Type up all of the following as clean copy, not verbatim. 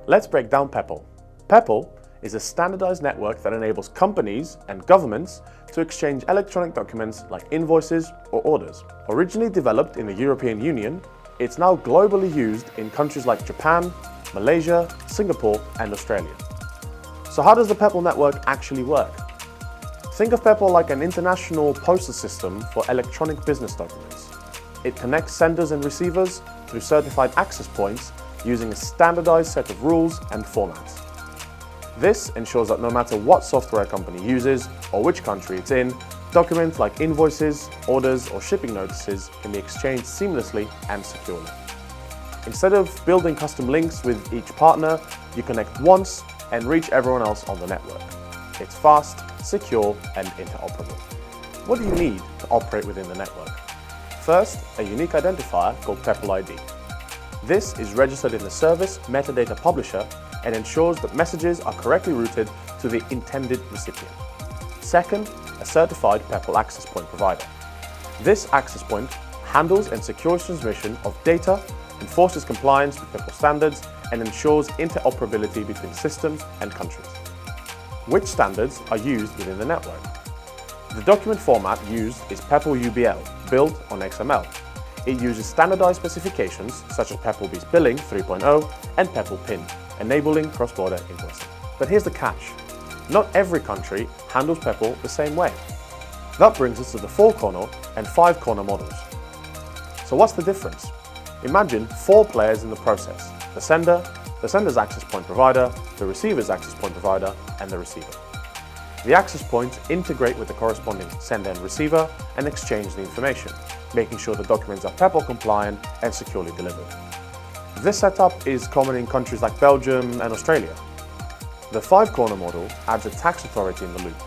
Let's break down Peppol. Peppol is a standardized network that enables companies and governments to exchange electronic documents like invoices or orders. Originally developed in the European Union, it's now globally used in countries like Japan, Malaysia, Singapore, and Australia. So how does the Peppol network actually work? Think of Peppol like an international postal system for electronic business documents. It connects senders and receivers through certified access points using a standardized set of rules and formats. This ensures that no matter what software a company uses or which country it's in, documents like invoices, orders, or shipping notices can be exchanged seamlessly and securely. Instead of building custom links with each partner, you connect once and reach everyone else on the network. It's fast, secure, and interoperable. What do you need to operate within the network? First, a unique identifier called Peppol ID. This is registered in the service metadata publisher and ensures that messages are correctly routed to the intended recipient. Second, a certified Peppol Access Point provider. This access point handles and secures transmission of data, enforces compliance with Peppol standards, and ensures interoperability between systems and countries. Which standards are used within the network? The document format used is Peppol UBL, built on XML. It uses standardized specifications such as Peppol Beast Billing 3.0 and Peppol PIN, enabling cross-border invoicing. But here's the catch. Not every country handles Peppol the same way. That brings us to the 4-corner and 5-corner models. So what's the difference? Imagine 4 players in the process: the sender, the sender's access point provider, the receiver's access point provider, and the receiver. The access points integrate with the corresponding sender and receiver and exchange the information, making sure the documents are Peppol compliant and securely delivered. This setup is common in countries like Belgium and Australia. The 5-corner model adds a tax authority in the loop.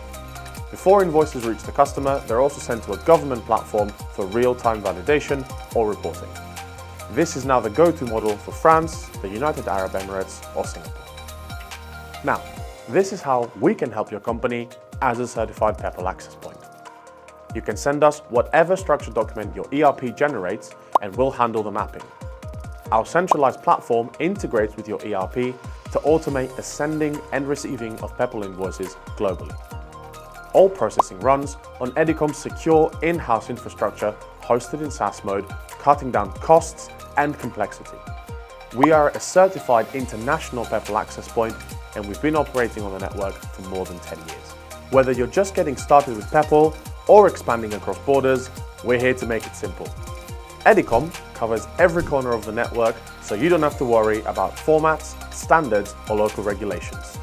Before invoices reach the customer, they're also sent to a government platform for real-time validation or reporting. This is now the go-to model for France, the United Arab Emirates, or Singapore. Now, this is how we can help your company as a certified Peppol Access Point. You can send us whatever structured document your ERP generates and we'll handle the mapping. Our centralized platform integrates with your ERP to automate the sending and receiving of Peppol invoices globally. All processing runs on EDICOM's secure in-house infrastructure hosted in SaaS mode, cutting down costs and complexity. We are a certified international Peppol Access Point, and we've been operating on the network for more than 10 years. Whether you're just getting started with Peppol or expanding across borders, we're here to make it simple. EDICOM covers every corner of the network, so you don't have to worry about formats, standards, or local regulations.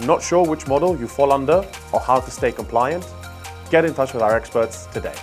Not sure which model you fall under or how to stay compliant? Get in touch with our experts today.